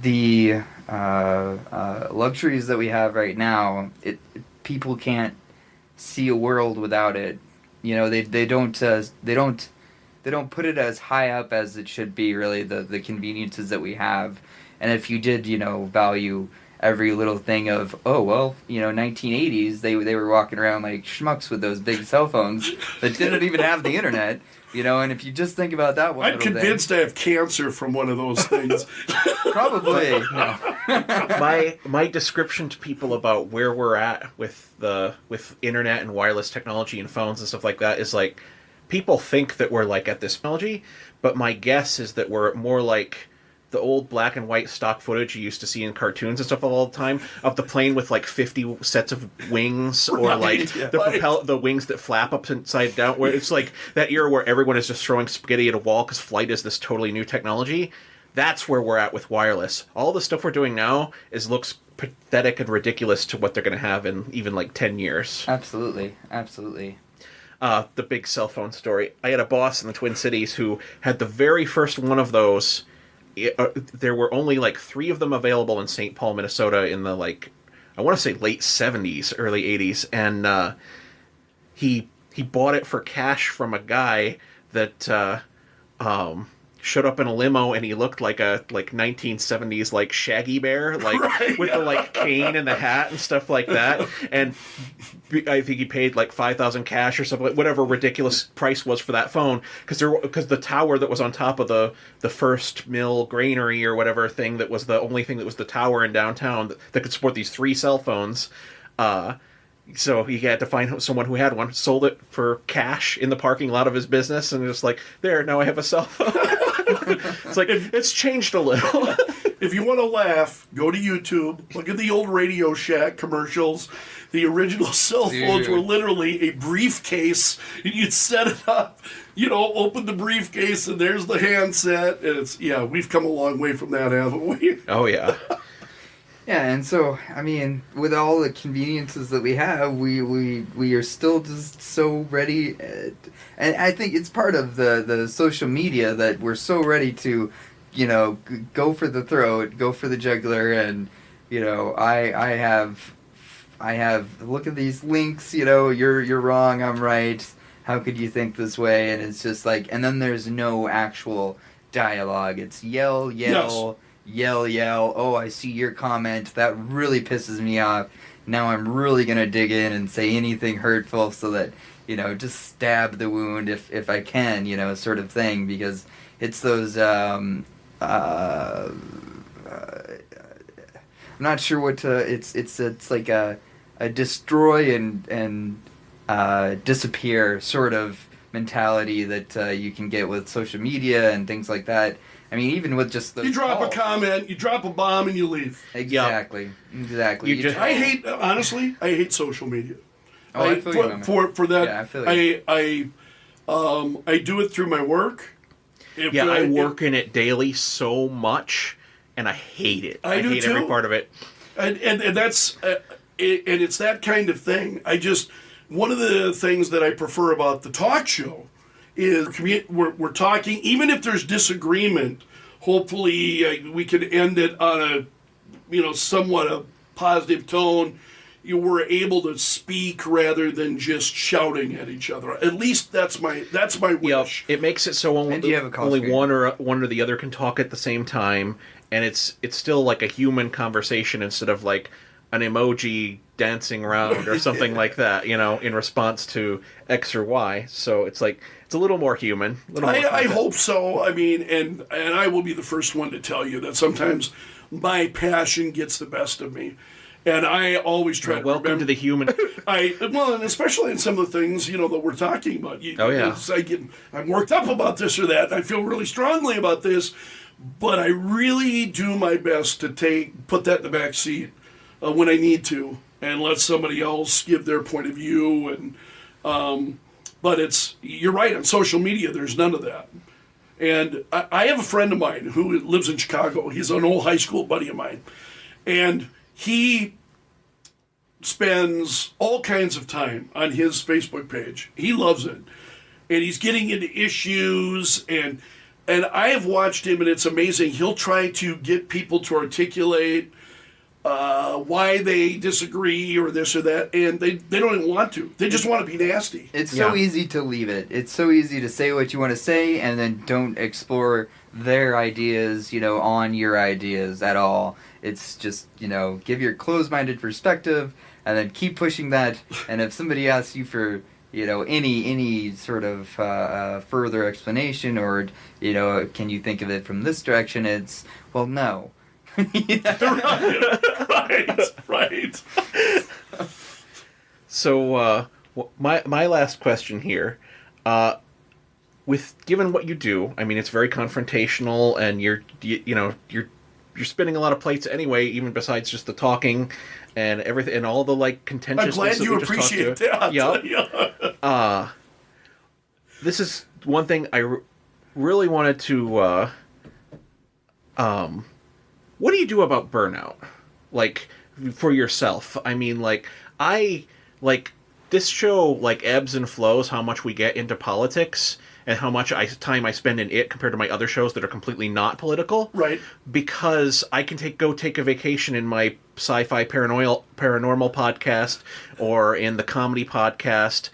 Speaker 9: the luxuries that we have right now. People can't see a world without it. They don't put it as high up as it should be. Really, the conveniences that we have, and if you did, value every little thing of 1980s, they were walking around like schmucks with those big cell phones that didn't even have the internet. And if you just think about that one,
Speaker 3: I'm convinced I have cancer from one of those things.
Speaker 9: Probably. No.
Speaker 1: My description to people about where we're at with internet and wireless technology and phones and stuff like that is like, people think that we're like at this technology, but my guess is that we're more like the old black and white stock footage you used to see in cartoons and stuff all the time of the plane with like 50 sets of wings, or the wings that flap upside down, where it's like that era where everyone is just throwing spaghetti at a wall because flight is this totally new technology. That's where we're at with wireless. All the stuff we're doing now looks pathetic and ridiculous to what they're going to have in even like 10 years.
Speaker 9: Absolutely.
Speaker 1: The big cell phone story. I had a boss in the Twin Cities who had the very first one of those. There were only like 3 of them available in St. Paul, Minnesota in the I want to say late 70s, early 80s. And he bought it for cash from a guy that showed up in a limo, and he looked like a 1970s like Shaggy Bear, with the cane and the hat and stuff like that. And I think he paid like $5,000 cash or something, whatever ridiculous price was for that phone, because the tower that was on top of the first mill granary or whatever thing, that was the only thing that was the tower in downtown that could support these 3 cell phones. So he had to find someone who had one, sold it for cash in the parking lot of his business, and just like, there, now I have a cell phone. It's like, it's changed a little.
Speaker 3: If you want to laugh, go to YouTube, look at the old Radio Shack commercials. The original cell phones were literally a briefcase, and you'd set it up, open the briefcase, and there's the handset, and we've come a long way from that, haven't we?
Speaker 1: Oh, yeah.
Speaker 9: Yeah, and so, I mean, with all the conveniences that we have, we are still just so ready, and I think it's part of the social media that we're so ready to go for the throat, go for the jugular, and I have look at these links. You're wrong, I'm right. How could you think this way? And it's just like, and then there's no actual dialogue. It's yell, yell, yell, yell. Oh, I see your comment. That really pisses me off. Now I'm really gonna dig in and say anything hurtful so that just stab the wound if I can, sort of thing, because it's those. I'm not sure what to. It's like a destroy and disappear sort of mentality that you can get with social media and things like that. I mean, even with just
Speaker 3: you drop a comment, you drop a bomb, and you leave.
Speaker 9: Exactly.
Speaker 3: I hate social media.
Speaker 9: Oh, I feel you,
Speaker 3: for that.
Speaker 9: Yeah, I feel you.
Speaker 3: I do it through my work.
Speaker 1: I work in it daily so much, and I hate it. I hate every part of it.
Speaker 3: And that's and it's that kind of thing. One of the things that I prefer about the talk show is we're talking, even if there's disagreement. Hopefully, we can end it on a somewhat a positive tone. You were able to speak rather than just shouting at each other. At least that's my wish.
Speaker 1: It makes it so only one or the other can talk at the same time, and it's still like a human conversation instead of like an emoji dancing around or something like that, in response to X or Y. So it's like it's a little more human.
Speaker 3: I hope so. I mean, and I will be the first one to tell you that sometimes my passion gets the best of me. And I always try to
Speaker 1: welcome to the human.
Speaker 3: And especially in some of the things that we're talking about. I'm worked up about this or that. I feel really strongly about this, but I really do my best to put that in the back seat when I need to, and let somebody else give their point of view. And but you're right, on social media there's none of that. And I have a friend of mine who lives in Chicago. He's an old high school buddy of mine, and he spends all kinds of time on his Facebook page. He loves it. And he's getting into issues, and I have watched him, and it's amazing. He'll try to get people to articulate why they disagree or this or that, and they don't even want to. They just want to be nasty.
Speaker 9: It's so easy to leave it. It's so easy to say what you want to say and then don't explore their ideas, on your ideas at all. It's just, give your closed-minded perspective and then keep pushing that. And if somebody asks you for, any sort of further explanation or, can you think of it from this direction, it's, well, no.
Speaker 3: Right.
Speaker 1: So, my last question here, given what you do, I mean, it's very confrontational, and you're spinning a lot of plates anyway, even besides just the talking and everything, and all the contentious.
Speaker 3: I'm glad you appreciate that.
Speaker 1: Yeah. This is one thing I really wanted to. What do you do about burnout? For yourself? I mean, this show ebbs and flows how much we get into politics and how much time I spend in it compared to my other shows that are completely not political.
Speaker 3: Right.
Speaker 1: Because I can go take a vacation in my sci-fi paranormal podcast or in the comedy podcast,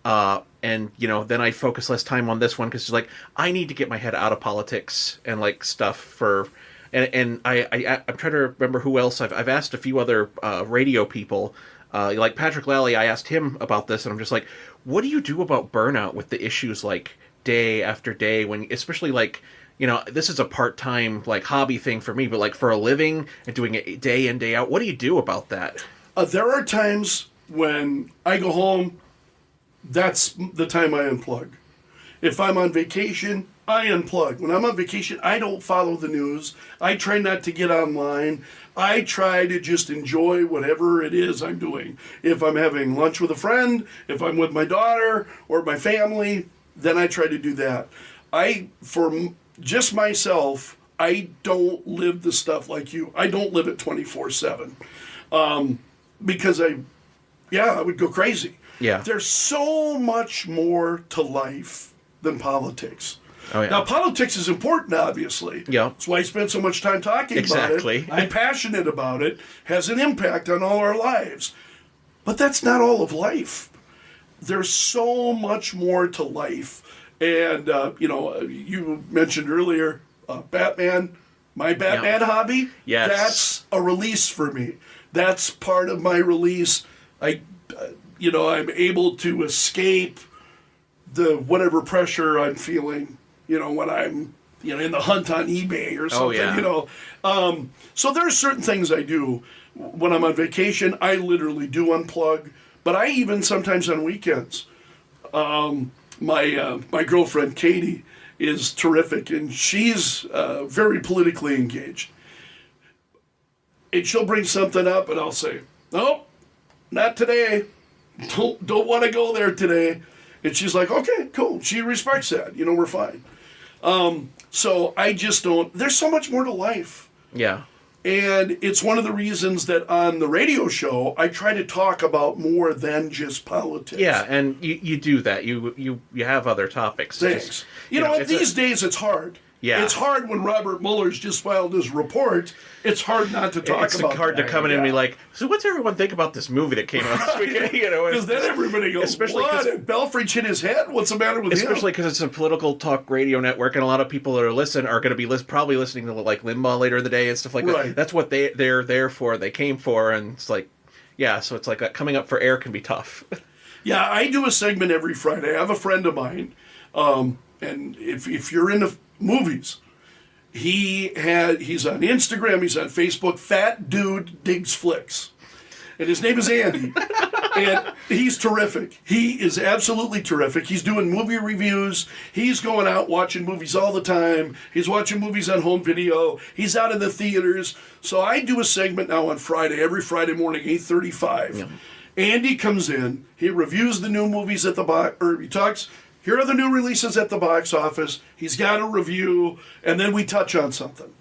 Speaker 1: and then I focus less time on this one because I need to get my head out of politics and stuff for. And I'm trying to remember who else I've asked a few other radio people, like Patrick Lally. I asked him about this, and I'm just like, what do you do about burnout with the issues day after day, when especially this is a part-time hobby thing for me, but for a living and doing it day in, day out, what do you do about that?
Speaker 3: There are times when I go home, that's the time I unplug. If I'm on vacation, I unplug. When I'm on vacation, I don't follow the news. I try not to get online. I try to just enjoy whatever it is I'm doing. If I'm having lunch with a friend, if I'm with my daughter or my family, then I try to do that. For just myself, I don't live the stuff like you. I don't live it 24/7 because I would go crazy.
Speaker 1: Yeah.
Speaker 3: There's so much more to life than politics.
Speaker 1: Oh, yeah.
Speaker 3: Now, politics is important, obviously.
Speaker 1: Yeah.
Speaker 3: That's why I spend so much time talking
Speaker 1: Exactly.
Speaker 3: about it. I'm passionate about it. Has an impact on all our lives. But that's not all of life. There's so much more to life. And, you mentioned earlier Batman, my Batman hobby.
Speaker 1: Yes.
Speaker 3: That's a release for me. That's part of my release. I'm able to escape the whatever pressure I'm feeling, when I'm, in the hunt on eBay or something, So there's certain things I do when I'm on vacation. I literally do unplug, but I even sometimes on weekends. My girlfriend Katie is terrific, and she's very politically engaged. And she'll bring something up, and I'll say, "Nope, not today. Don't want to go there today." And she's like, "Okay, cool." She respects that. We're fine. So I just don't. There's so much more to life.
Speaker 1: Yeah.
Speaker 3: And it's one of the reasons that on the radio show, I try to talk about more than just politics.
Speaker 1: Yeah, and you do that. You have other topics.
Speaker 3: Thanks.
Speaker 1: Just,
Speaker 3: These days it's hard.
Speaker 1: Yeah.
Speaker 3: It's hard when Robert Mueller's just filed his report. It's hard not to talk about
Speaker 1: It's hard to come in and be like, so what's everyone think about this movie that came out this weekend?
Speaker 3: Because then everybody goes,
Speaker 1: especially
Speaker 3: what? Did Belfrage hit his head? What's the matter with him?
Speaker 1: Especially because it's a political talk radio network, and a lot of people that are going to be probably listening to like Limbaugh later in the day and stuff like that. That's what they're there for. They came for, and it's like, yeah. So it's like coming up for air can be tough.
Speaker 3: Yeah, I do a segment every Friday. I have a friend of mine, and if you're into movies. He's on Instagram, he's on Facebook, Fat Dude Digs Flicks. And his name is Andy. And he's terrific. He is absolutely terrific. He's doing movie reviews. He's going out watching movies all the time. He's watching movies on home video. He's out in the theaters. So I do a segment now on Friday, every Friday morning, 8:35. Yeah. Andy comes in, he reviews the new movies at the box, or he talks. Here are the new releases at the box office. He's got a review, and then we touch on something.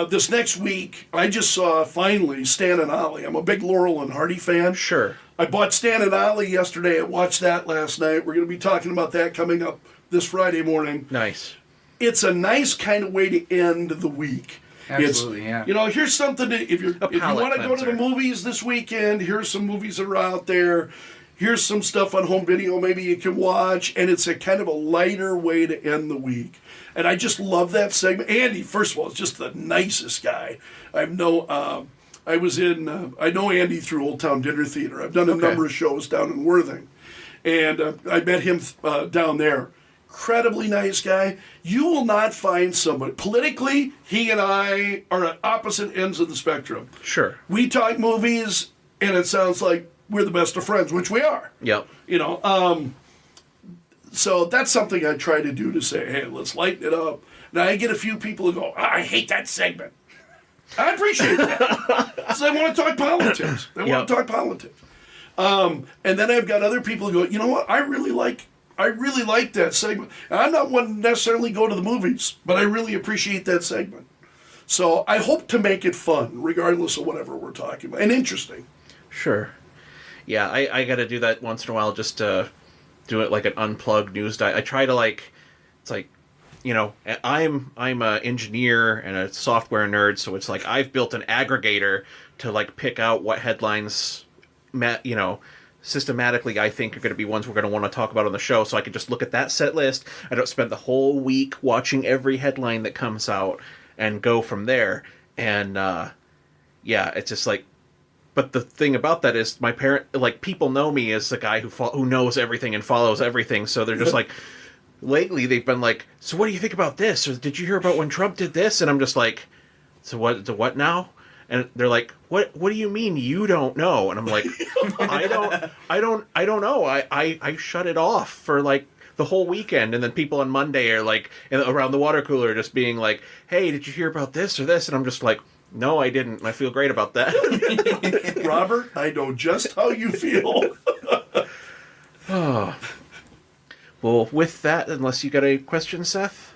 Speaker 3: This next week, I just saw, finally, Stan and Ollie. I'm a big Laurel and Hardy fan.
Speaker 1: Sure.
Speaker 3: I bought Stan and Ollie yesterday. I watched that last night. We're going to be talking about that coming up this Friday morning.
Speaker 1: Nice.
Speaker 3: It's a nice kind of way to end the week.
Speaker 9: Absolutely, yeah.
Speaker 3: Here's something if you want to go to the movies this weekend, here's some movies that are out there. Here's some stuff on home video maybe you can watch, and it's a kind of a lighter way to end the week. And I just love that segment. Andy, first of all, is just the nicest guy. I know Andy through Old Town Dinner Theater. I've done a number of shows down in Worthing, and I met him down there. Incredibly nice guy. You will not find somebody. Politically, he and I are at opposite ends of the spectrum.
Speaker 1: Sure.
Speaker 3: We talk movies, and it sounds like we're the best of friends, which we are.
Speaker 1: Yep.
Speaker 3: So that's something I try to do to say, hey, let's lighten it up. Now I get a few people who go, I hate that segment. I appreciate that. Because they want to talk politics. Want to talk politics. And then I've got other people who go, you know what? I really like that segment. And I'm not one to necessarily go to the movies, but I really appreciate that segment. So I hope to make it fun, regardless of whatever we're talking about, and interesting.
Speaker 1: Sure. Yeah, I got to do that once in a while, just to do it like an unplugged news diet. I try to it's like, I'm an engineer and a software nerd, so it's like I've built an aggregator to like pick out what headlines, systematically I think are going to be ones we're going to want to talk about on the show, so I can just look at that set list. I don't spend the whole week watching every headline that comes out and go from there. And it's just like. But the thing about that is people know me as the guy who knows everything and follows everything. So they're just like, lately they've been like, so what do you think about this? Or did you hear about when Trump did this? And I'm just like, so what now? And they're like, what do you mean you don't know? And I'm like, I don't know. I shut it off for like the whole weekend. And then people on Monday are like around the water cooler just being like, hey, did you hear about this or this? And I'm just like, no, I didn't. I feel great about that.
Speaker 3: Robert, I know just how you feel.
Speaker 1: Well, with that, unless you got a question, Seth?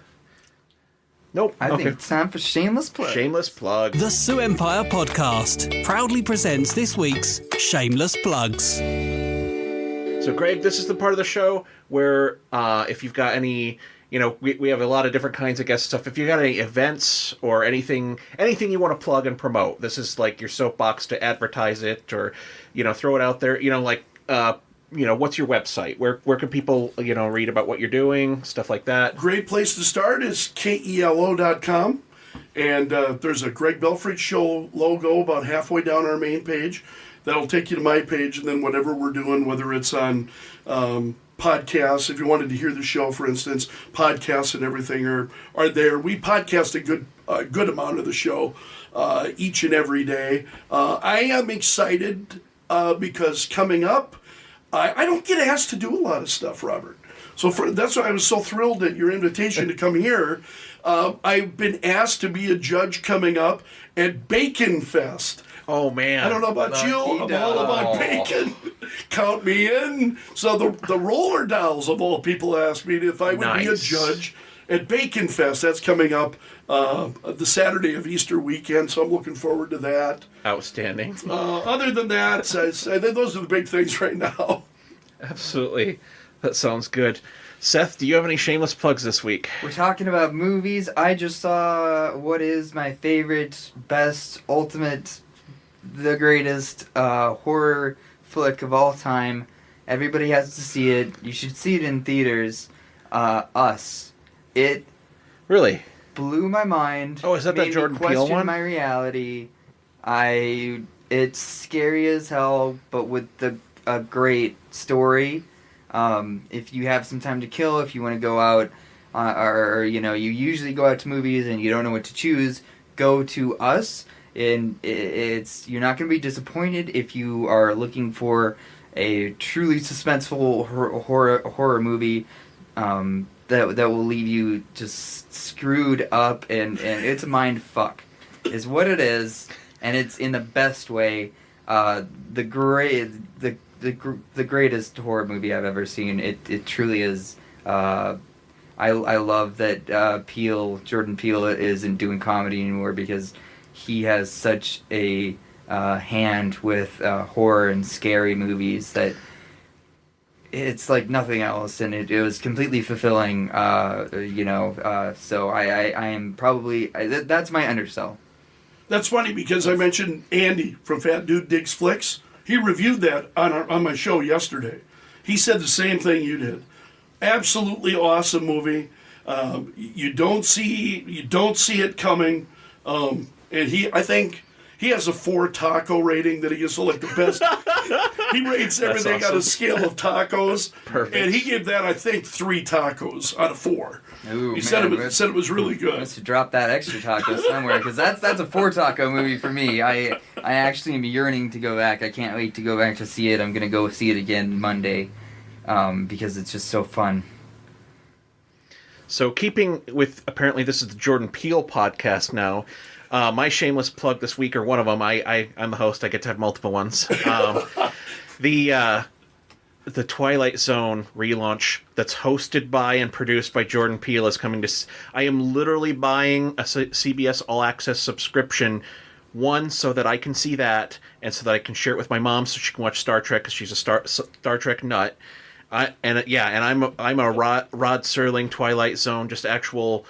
Speaker 1: Nope.
Speaker 9: I think it's time for shameless plug.
Speaker 1: Shameless plug.
Speaker 10: The Sioux Empire Podcast proudly presents this week's Shameless Plugs.
Speaker 1: So, Greg, this is the part of the show where if you've got any we have a lot of different kinds of guest stuff. If you got any events or anything you want to plug and promote, this is like your soapbox to advertise it or, throw it out there. What's your website? Where can people, read about what you're doing, stuff like that?
Speaker 3: Great place to start is KELO.com. And there's a Greg Belfrage show logo about halfway down our main page. That'll take you to my page, and then whatever we're doing, whether it's on podcasts, if you wanted to hear the show, for instance, podcasts and everything are there. We podcast a good amount of the show each and every day. I am excited because coming up, I don't get asked to do a lot of stuff, Robert. So that's why I was so thrilled at your invitation to come here. I've been asked to be a judge coming up at Bacon Fest.
Speaker 1: Oh, man.
Speaker 3: I don't know about you. I'm all about bacon. Count me in. So the Roller Dolls, of all people, asked me if I would be a judge at Bacon Fest. That's coming up the Saturday of Easter weekend, so I'm looking forward to that.
Speaker 1: Outstanding.
Speaker 3: Other than that, I think those are the big things right now.
Speaker 1: Absolutely. That sounds good. Seth, do you have any shameless plugs this week?
Speaker 9: We're talking about movies. I just saw what is my favorite, best, ultimate, the greatest horror flick of all time. Everybody has to see it. You should see it in theaters. Us. It
Speaker 1: really
Speaker 9: blew my mind.
Speaker 1: Oh, is that that Jordan Peele one?
Speaker 9: Question my reality. It's scary as hell, but with a great story. If you have some time to kill, if you want to go out, or you usually go out to movies and you don't know what to choose, go to Us. And you're not going to be disappointed if you are looking for a truly suspenseful horror movie that will leave you just screwed up, and it's a mind fuck is what it is, and it's in the best way. The greatest horror movie I've ever seen. It truly is. I love that Jordan Peele isn't doing comedy anymore, because he has such a hand with horror and scary movies that it's like nothing else, and it was completely fulfilling. So I am probably that's my undersell.
Speaker 3: That's funny because I mentioned Andy from Fat Dude Digs Flicks. He reviewed that on my show yesterday. He said the same thing you did. Absolutely awesome movie. You don't see it coming. And I think he has a 4 taco rating that he gives like the best. He rates everything awesome. On a scale of tacos.
Speaker 1: Perfect.
Speaker 3: And he gave that, I think, 3 tacos out of 4.
Speaker 9: Ooh,
Speaker 3: he said it was really good.
Speaker 9: Must have dropped that extra taco somewhere, because that's a 4 taco movie for me. I actually am yearning to go back. I can't wait to go back to see it. I'm gonna go see it again Monday, because it's just so fun.
Speaker 1: So keeping with, apparently this is the Jordan Peele podcast now. My shameless plug this week, or one of them, I'm the host, I get to have multiple ones. The Twilight Zone relaunch that's hosted by and produced by Jordan Peele is coming to... I am literally buying a CBS All Access subscription, one, so that I can see that, and so that I can share it with my mom so she can watch Star Trek, because she's a Star Trek nut. I'm a Rod Serling Twilight Zone, just actual,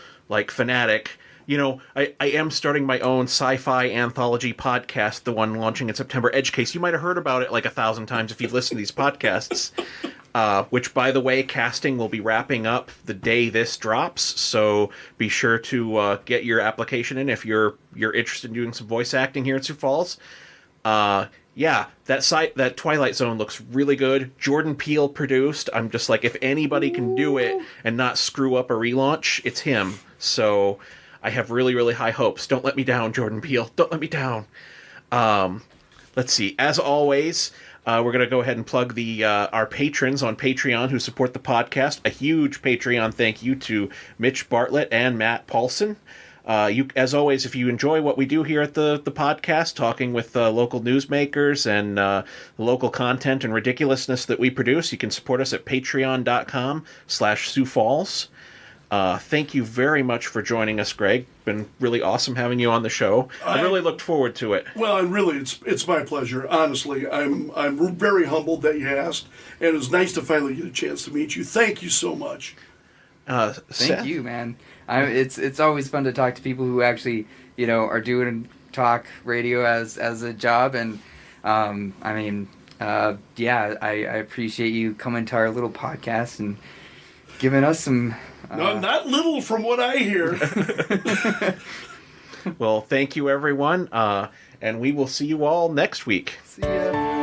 Speaker 1: fanatic. I am starting my own sci-fi anthology podcast, the one launching in September, Edge Case. You might have heard about it 1,000 times if you've listened to these podcasts, which, by the way, casting will be wrapping up the day this drops, so be sure to get your application in if you're interested in doing some voice acting here at Sioux Falls. That Twilight Zone looks really good. Jordan Peele produced. I'm just like, if anybody can do it and not screw up a relaunch, it's him. So... I have really, really high hopes. Don't let me down, Jordan Peele. Don't let me down. Let's see. As always, we're going to go ahead and plug our patrons on Patreon who support the podcast. A huge Patreon thank you to Mitch Bartlett and Matt Paulson. As always, if you enjoy what we do here at the podcast, talking with local newsmakers and the local content and ridiculousness that we produce, you can support us at patreon.com/Sioux Falls. Thank you very much for joining us, Greg. Been really awesome having you on the show. I really looked forward to it.
Speaker 3: Well, and really, it's my pleasure. Honestly, I'm very humbled that you asked, and it was nice to finally get a chance to meet you. Thank you so much.
Speaker 9: Thank you, man. It's always fun to talk to people who actually, are doing talk radio as a job, and I appreciate you coming to our little podcast and giving us some.
Speaker 3: No, not little from what I hear.
Speaker 1: Well, thank you, everyone, and we will see you all next week.
Speaker 9: See ya.